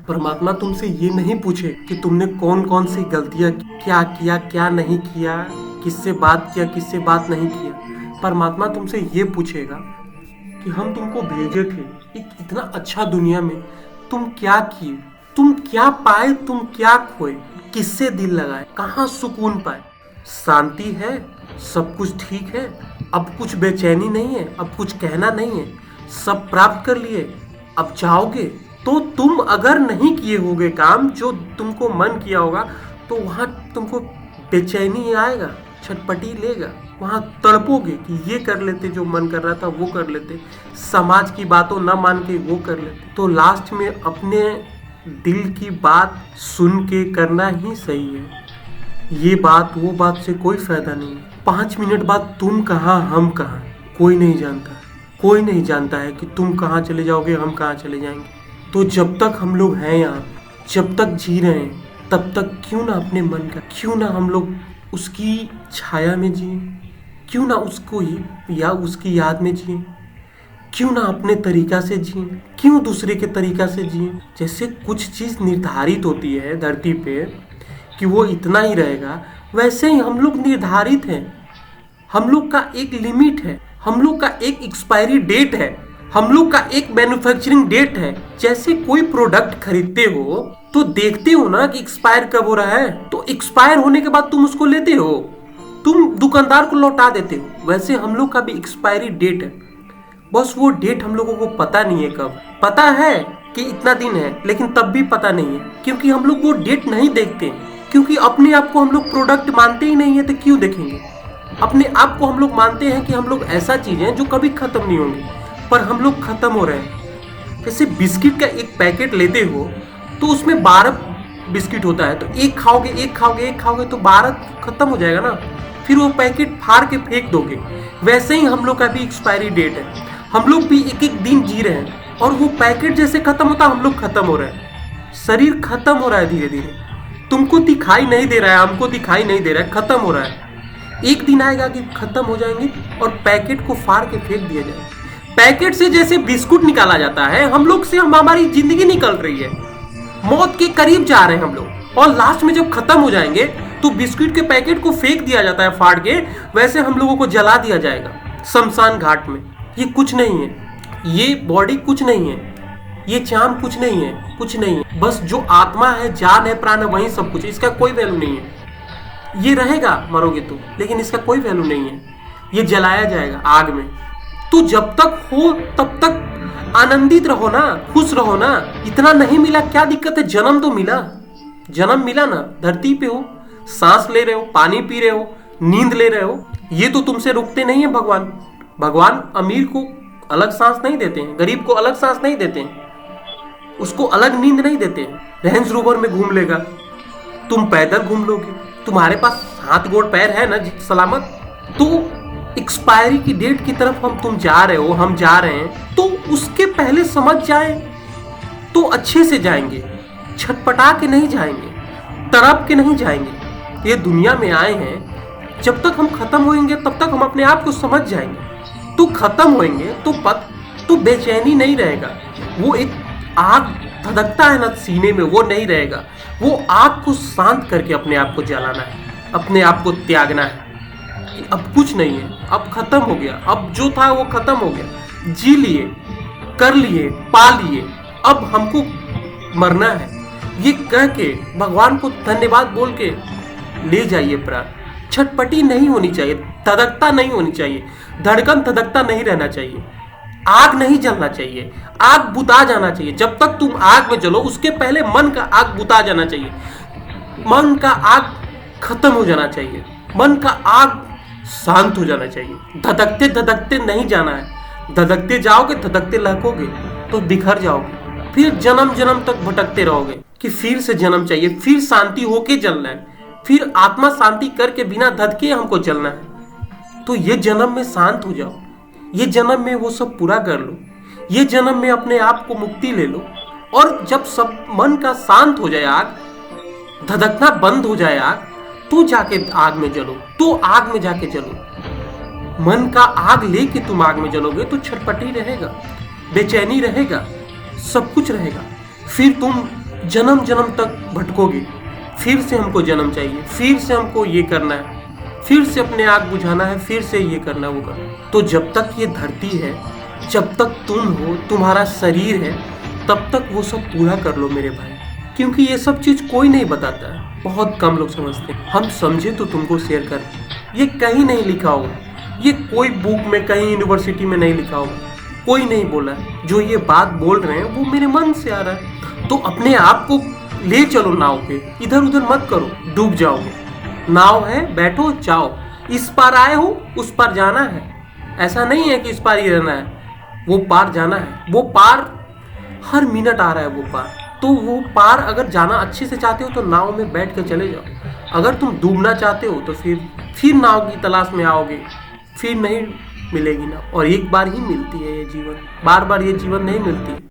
परमात्मा तुमसे ये नहीं पूछे कि तुमने कौन कौन सी गलतियां क्या किया क्या नहीं किया, किससे बात किया किससे बात नहीं किया। परमात्मा तुमसे ये पूछेगा कि हम तुमको भेजे थे एक इतना अच्छा दुनिया में, तुम क्या किए, तुम क्या पाए, तुम क्या खोए, किससे दिल लगाए, कहाँ सुकून पाए। शांति है, सब कुछ ठीक है, अब कुछ बेचैनी नहीं है, अब कुछ कहना नहीं है, सब प्राप्त कर लिए, अब जाओगे। तो तुम अगर नहीं किए होगे काम जो तुमको मन किया होगा, तो वहां तुमको बेचैनी आएगा, छटपटी लेगा, वहां तड़पोगे कि ये कर लेते, जो मन कर रहा था वो कर लेते, समाज की बातों न मान के वो कर लेते। तो लास्ट में अपने दिल की बात सुन के करना ही सही है। ये बात वो बात से कोई फायदा नहीं है। 5 मिनट बाद तुम कहाँ हम कहाँ, कोई नहीं जानता। कोई नहीं जानता है कि तुम कहाँ चले जाओगे, हम कहाँ चले जाएंगे। तो जब तक हम लोग हैं यहाँ, जब तक जी रहे हैं, तब तक क्यों ना अपने मन का, क्यों ना हम लोग उसकी छाया में जिए, क्यों ना उसको ही या उसकी याद में जिए, क्यों ना अपने तरीका से जिए, क्यों दूसरे के तरीका से जिए। जैसे कुछ चीज़ निर्धारित होती है धरती पे कि वो इतना ही रहेगा, वैसे ही हम लोग निर्धारित हैं। हम लोग का एक लिमिट है, हम लोग का एक एक्सपायरी डेट है, हम लोग का एक मैन्युफैक्चरिंग डेट है। जैसे कोई प्रोडक्ट खरीदते हो तो देखते हो ना कि एक्सपायर कब हो रहा है, तो एक्सपायर होने के बाद तुम उसको लेते हो, तुम दुकानदार को लौटा देते हो। वैसे हम लोग का भी एक्सपायरी डेट है, बस वो डेट हम लोगों को पता नहीं है कब। पता है कि इतना दिन है, लेकिन तब भी पता नहीं है, क्योंकि हम लोग वो डेट नहीं देखते। क्योंकि अपने आप को हम लोग प्रोडक्ट मानते ही नहीं है, तो क्यों देखेंगे। अपने आप को हम लोग मानते हैं कि हम लोग ऐसा चीज है जो कभी खत्म नहीं होंगी, पर हम लोग खत्म हो रहे हैं। जैसे बिस्किट का एक पैकेट लेते हो तो उसमें 12 बिस्किट होता है, तो एक खाओगे एक खाओगे एक खाओगे तो 12 खत्म हो जाएगा ना, फिर वो पैकेट फाड़ के फेंक दोगे। वैसे ही हम लोग का भी एक्सपायरी डेट है, हम लोग भी एक एक दिन जी रहे हैं, और वो पैकेट जैसे खत्म होता हम लोग खत्म हो रहे हैं। शरीर खत्म हो रहा है धीरे धीरे, तुमको दिखाई नहीं दे रहा है, हमको दिखाई नहीं दे रहा है, खत्म हो रहा है। एक दिन आएगा कि खत्म हो जाएंगे और पैकेट को फाड़ के फेंक दिया जाएगा। पैकेट से जैसे बिस्कुट निकाला जाता है, हम लोग से हमारी जिंदगी निकल रही है, मौत के करीब जा रहे हैं हम लोग, और लास्ट में जब खत्म हो जाएंगे तो बिस्कुट के पैकेट को फेंक दिया जाता है फाड़ के, वैसे हम लोगों को जला दिया जाएगा शमशान घाट में। ये कुछ नहीं है, ये बॉडी कुछ नहीं है, ये चाम कुछ नहीं है, कुछ नहीं है। बस जो आत्मा है, जान है, प्राण है, वही सब कुछ है। इसका कोई वैल्यू नहीं है। ये रहेगा मरोगे तो, लेकिन इसका कोई वैल्यू नहीं है। ये जलाया जाएगा आग में। तो जब तक हो तब तक आनंदित रहो ना, खुश रहो ना। इतना नहीं मिला क्या दिक्कत है, जन्म तो मिला, जन्म मिला ना, धरती पे हो, सांस ले रहे हो, पानी पी रहे हो, नींद ले रहे हो। ये तो तुमसे रुकते नहीं है भगवान। भगवान अमीर को अलग सांस नहीं देते हैं, गरीब को अलग सांस नहीं देते हैं, उसको अलग नींद नहीं देते हैं। रेंज रोवर में घूम लेगा, तुम पैदल घूम लोगे, तुम्हारे पास हाथ गोड़ पैर है ना सलामत। तो एक्सपायरी की डेट की तरफ तुम जा रहे हो, हम जा रहे हैं, तो उसके पहले समझ जाए तो अच्छे से जाएंगे, छटपटा के नहीं जाएंगे, तड़प के नहीं जाएंगे। ये दुनिया में आए हैं, जब तक हम खत्म होंगे तब तक हम अपने आप को समझ जाएंगे। तो खत्म होंगे तो बेचैनी नहीं रहेगा, वो एक आग धधकता है ना सीने में, वो नहीं रहेगा। वो आग को शांत करके अपने आप को जलाना है, अपने आप को त्यागना है कि अब कुछ नहीं है, अब खत्म हो गया, अब जो था वो खत्म हो गया, जी लिए, कर लिए, पा लिए, अब हमको मरना है। ये कह के भगवान को धन्यवाद बोल के ले जाइए प्राण। छटपटी नहीं होनी चाहिए, धधकता नहीं होनी चाहिए, धड़कन धधकता नहीं रहना चाहिए, आग नहीं जलना चाहिए, आग बुता जाना चाहिए। जब तक तुम आग में जलो उसके पहले मन का आग बुता जाना चाहिए, मन का आग खत्म हो जाना चाहिए, मन का आग शांत हो जाना चाहिए। धधकते धधकते नहीं जाना है, धधकते जाओगे, धधकते लहकोगे तो बिखर जाओगे, फिर जन्म जन्म तक भटकते रहोगे कि फिर से जन्म चाहिए, फिर शांति होके जलना है, फिर आत्मा शांति करके बिना धधके हमको जलना है। तो ये जन्म में शांत हो जाओ, ये जन्म में वो सब पूरा कर लो, ये जन्म में अपने आप को मुक्ति ले लो। और जब सब मन का शांत हो जाए, आग धधकना बंद हो जाए आग, तो जाके आग में जलो, तो आग में जाके जलो। मन का आग लेके तुम आग में जलोगे तो छटपटी रहेगा, बेचैनी रहेगा, सब कुछ रहेगा। फिर तुम जन्म जन्म तक भटकोगे। फिर से हमको जन्म चाहिए, फिर से हमको ये करना है, फिर से अपने आग बुझाना है, फिर से ये करना वो करना। तो जब तक ये धरती है, जब तक तुम हो, तुम्हारा शरीर है, तब तक वो सब पूरा कर लो मेरे भाई। क्योंकि ये सब चीज़ कोई नहीं बताता है, बहुत कम लोग समझते हैं। हम समझे तो तुमको शेयर कर। ये कहीं नहीं लिखा होगा, ये कोई बुक में, कहीं यूनिवर्सिटी में नहीं लिखा होगा, कोई नहीं बोला। जो ये बात बोल रहे हैं वो मेरे मन से आ रहा है। तो अपने आप को ले चलो नाव पे, इधर उधर मत करो, डूब जाओगे। नाव है, बैठो, जाओ। इस पार आए हो, उस पार जाना है। ऐसा नहीं है कि इस पार ही रहना है, वो पार जाना है। वो पार हर मिनट आ रहा है, वो पार। तो वो पार अगर जाना अच्छे से चाहते हो तो नाव में बैठ कर चले जाओ। अगर तुम डूबना चाहते हो तो फिर नाव की तलाश में आओगे, फिर नहीं मिलेगी नाव। और एक बार ही मिलती है ये जीवन, बार बार ये जीवन नहीं मिलती।